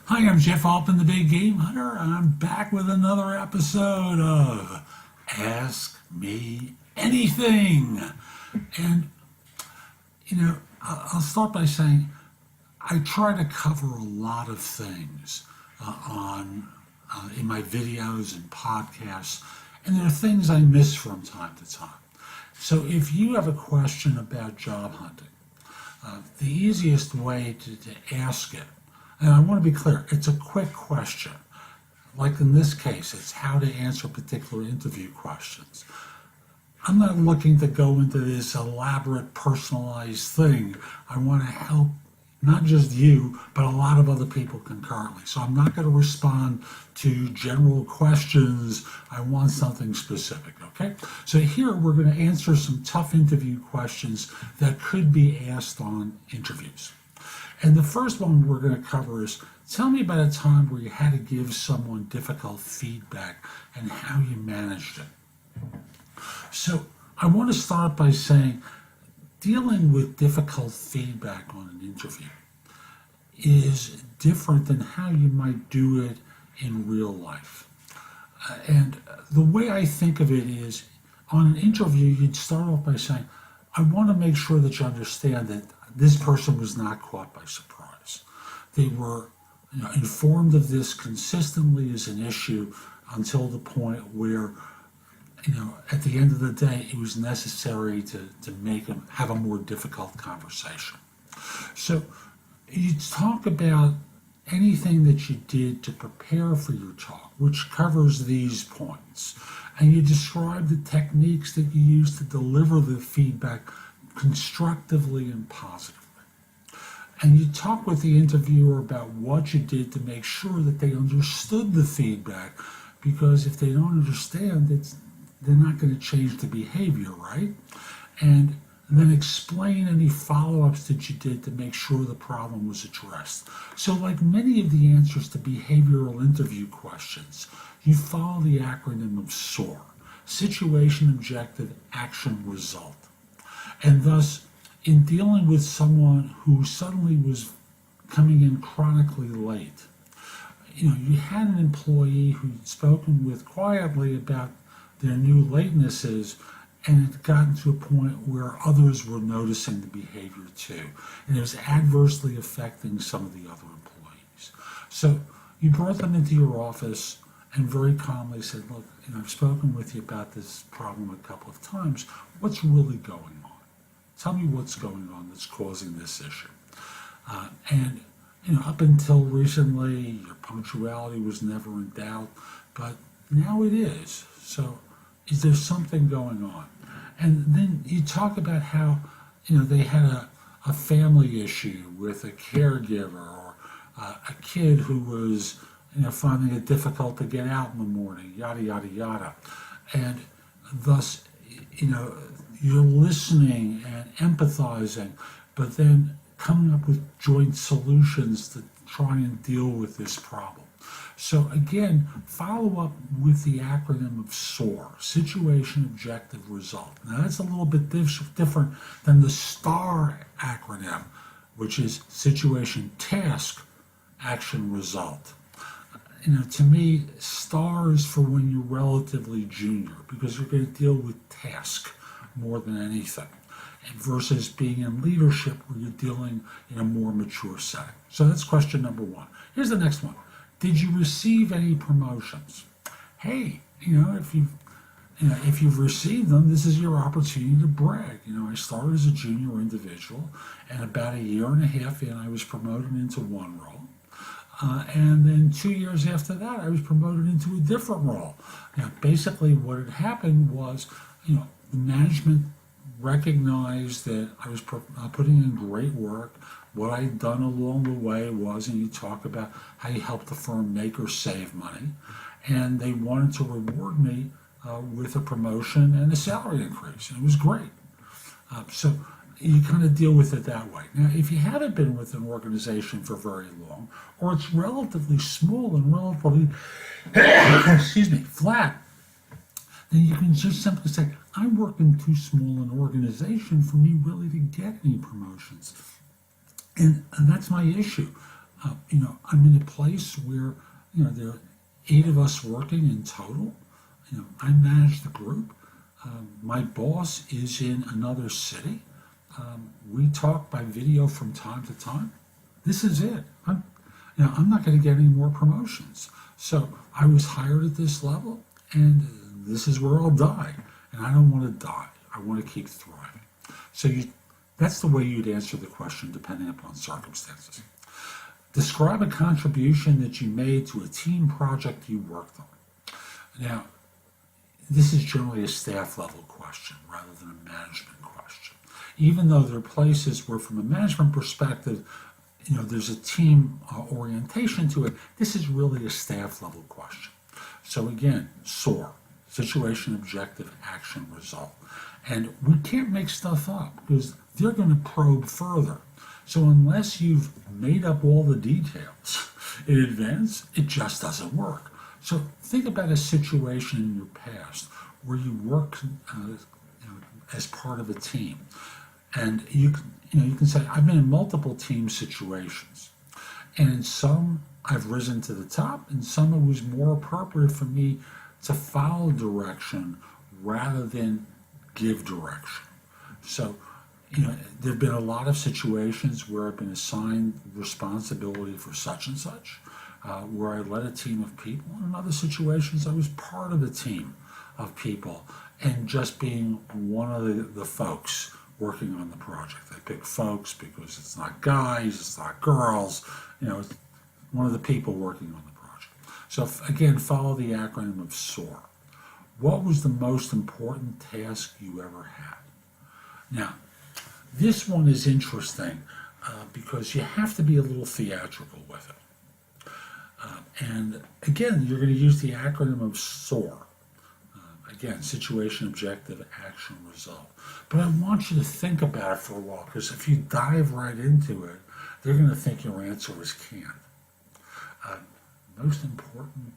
Hi, I'm Jeff Altman, the Big Game Hunter. I'm back with another episode of Ask Me Anything. And, I'll start by saying I try to cover a lot of things in my videos and podcasts, and there are things I miss from time to time. So if you have a question about job hunting, the easiest way to ask it, and I want to be clear, it's a quick question. Like in this case, it's how to answer particular interview questions. I'm not looking to go into this elaborate personalized thing. I want to help not just you, but a lot of other people concurrently. So I'm not going to respond to general questions. I want something specific, okay? So here we're going to answer some tough interview questions that could be asked on interviews. And the first one we're going to cover is, tell me about a time where you had to give someone difficult feedback and how you managed it. So I want to start by saying dealing with difficult feedback on an interview is different than how you might do it in real life. And the way I think of it is, on an interview, you'd start off by saying, I want to make sure that you understand that this person was not caught by surprise. They were informed of this consistently as an issue until the point where at the end of the day, it was necessary to make them have a more difficult conversation. So you talk about anything that you did to prepare for your talk, which covers these points. And you describe the techniques that you use to deliver the feedback constructively and positively. And you talk with the interviewer about what you did to make sure that they understood the feedback, because if they don't understand it, they're not going to change the behavior, right? And then explain any follow-ups that you did to make sure the problem was addressed. So like many of the answers to behavioral interview questions, you follow the acronym of SOAR, Situation, Objective, Action, Result. And thus, in dealing with someone who suddenly was coming in chronically late, you had an employee who'd spoken with quietly about their new latenesses, and it had gotten to a point where others were noticing the behavior too, and it was adversely affecting some of the other employees. So you brought them into your office and very calmly said, look, I've spoken with you about this problem a couple of times. What's really going on? Tell me what's going on that's causing this issue. And up until recently, your punctuality was never in doubt, but now it is. So is there something going on? And then you talk about how, they had a family issue with a caregiver or a kid who was, finding it difficult to get out in the morning, yada, yada, yada. And thus, you're listening and empathizing, but then coming up with joint solutions to try and deal with this problem. So again, follow up with the acronym of SOAR, Situation, Objective, Result. Now that's a little bit different than the STAR acronym, which is Situation, Task, Action, Result. To me, STAR is for when you're relatively junior, because you're going to deal with task more than anything, versus being in leadership where you're dealing in a more mature setting. So that's question number one. Here's the next one. Did you receive any promotions? Hey, if you've received them, this is your opportunity to brag. I started as a junior individual, and about a year and a half in, I was promoted into one role. And then 2 years after that, I was promoted into a different role. Basically what had happened was, the management recognized that I was putting in great work. What I'd done along the way was, and you talk about how you help the firm make or save money, and they wanted to reward me with a promotion and a salary increase, and it was great. So you kind of deal with it that way. Now, if you haven't been with an organization for very long, or it's relatively small and relatively, flat, then you can just simply say, I'm working too small an organization for me really to get any promotions. And that's my issue. I'm in a place where, there are 8 of us working in total. I manage the group. My boss is in another city. We talk by video from time to time. This is it. I'm not going to get any more promotions. So I was hired at this level, and this is where I'll die. And I don't want to die. I want to keep thriving. So that's the way you'd answer the question, depending upon circumstances. Describe a contribution that you made to a team project you worked on. Now, this is generally a staff level question rather than a management question. Even though there are places where, from a management perspective, there's a team orientation to it, this is really a staff level question. So again, SOAR, situation, objective, action, result. And we can't make stuff up because they're going to probe further. So unless you've made up all the details in advance, it just doesn't work. So think about a situation in your past where you worked as part of a team. And you can say, I've been in multiple team situations. And in some, I've risen to the top, and some it was more appropriate for me to follow direction rather than give direction. So, there have been a lot of situations where I've been assigned responsibility for such and such, where I led a team of people. In other situations, I was part of a team of people and just being one of the folks working on the project. I pick folks because it's not guys, it's not girls, it's one of the people working on the project. So again, follow the acronym of SOAR. What was the most important task you ever had? Now, this one is interesting because you have to be a little theatrical with it. And again, you're going to use the acronym of SOAR. Again, situation, objective, action, result. But I want you to think about it for a while, because if you dive right into it, they're going to think your answer is can't. Most important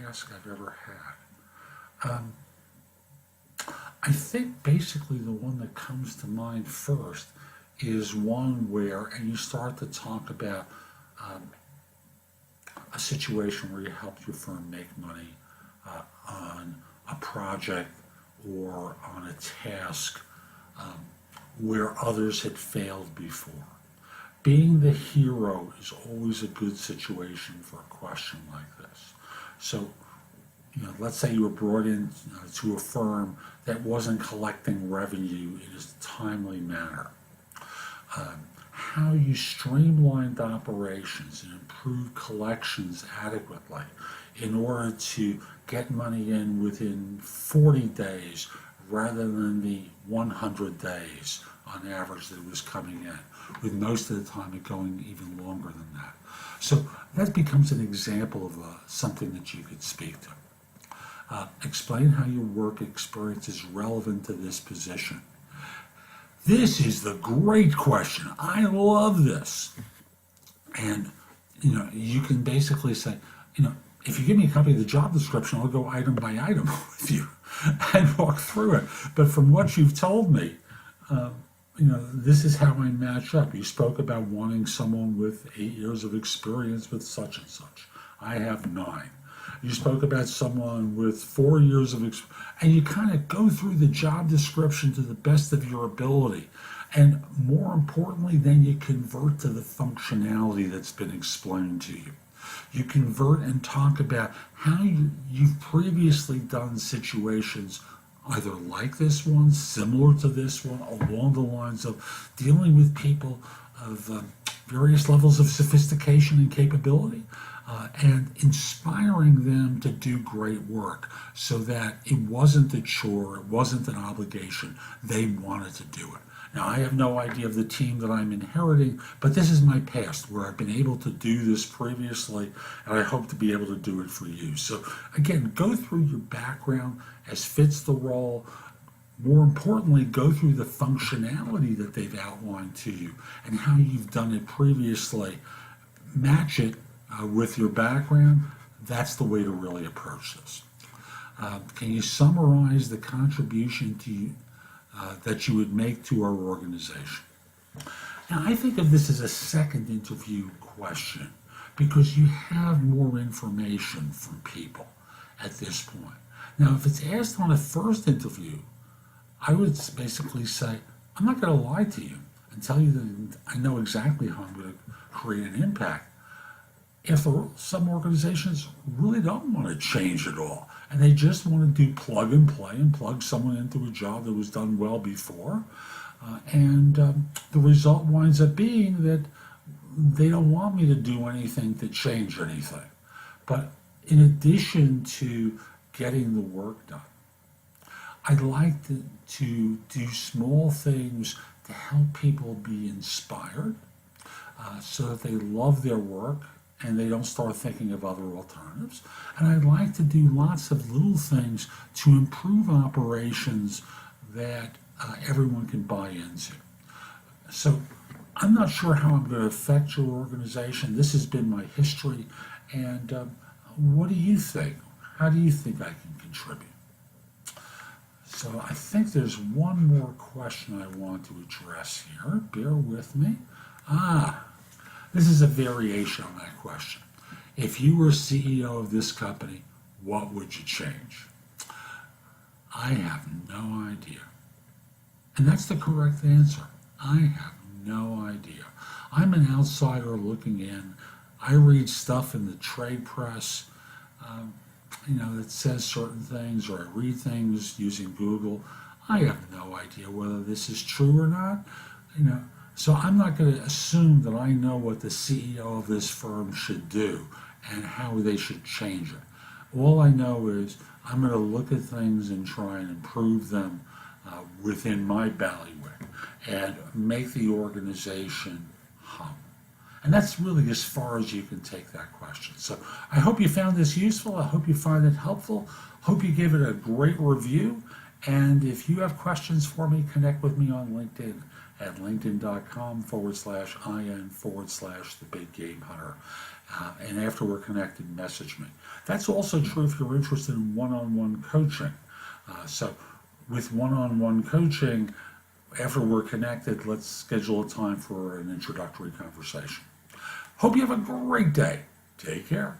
task I've ever had. I think basically the one that comes to mind first is one where, and you start to talk about a situation where you helped your firm make money on a project or on a task where others had failed before. Being the hero is always a good situation for a question like this. So, let's say you were brought in to a firm that wasn't collecting revenue in a timely manner. How you streamlined operations and improved collections adequately in order to get money in within 40 days rather than the 100 days on average that was coming in, with most of the time it going even longer than that. So that becomes an example of something that you could speak to. Explain how your work experience is relevant to this position. This is the great question. I love this. And, you can basically say, if you give me a copy of the job description, I'll go item by item with you and walk through it. But from what you've told me, this is how I match up. You spoke about wanting someone with 8 years of experience with such and such. I have 9. You spoke about someone with 4 years of experience, and you kind of go through the job description to the best of your ability. And more importantly, then you convert to the functionality that's been explained to you. You convert and talk about how you've previously done situations either like this one, similar to this one, along the lines of dealing with people of various levels of sophistication and capability, and inspiring them to do great work so that it wasn't a chore, it wasn't an obligation, they wanted to do it. Now, I have no idea of the team that I'm inheriting, but this is my past where I've been able to do this previously, and I hope to be able to do it for you. So again, go through your background as fits the role. More importantly, go through the functionality that they've outlined to you and how you've done it previously. Match it with your background. That's the way to really approach this. Can you summarize the contribution to you that you would make to our organization? Now, I think of this as a second interview question because you have more information from people at this point. Now, if it's asked on a first interview, I would basically say, I'm not going to lie to you and tell you that I know exactly how I'm going to create an impact. After all, some organizations really don't want to change it all, and they just want to do plug and play and plug someone into a job that was done well before. The result winds up being that they don't want me to do anything to change anything. But in addition to getting the work done, I'd like to do small things to help people be inspired so that they love their work and they don't start thinking of other alternatives. And I'd like to do lots of little things to improve operations that everyone can buy into. So I'm not sure how I'm going to affect your organization. This has been my history. And what do you think? How do you think I can contribute? So I think there's one more question I want to address here. Bear with me. This is a variation on that question. If you were CEO of this company, what would you change? I have no idea. And that's the correct answer. I have no idea. I'm an outsider looking in. I read stuff in the trade press, that says certain things, or I read things using Google. I have no idea whether this is true or not. So I'm not going to assume that I know what the CEO of this firm should do and how they should change it. All I know is I'm going to look at things and try and improve them within my bailiwick and make the organization hum. And that's really as far as you can take that question. So I hope you found this useful. I hope you find it helpful. Hope you give it a great review. And if you have questions for me, connect with me on LinkedIn at linkedin.com/IN/the Big Game Hunter. And after we're connected, message me. That's also true if you're interested in one-on-one coaching. So with one-on-one coaching, after we're connected, let's schedule a time for an introductory conversation. Hope you have a great day. Take care.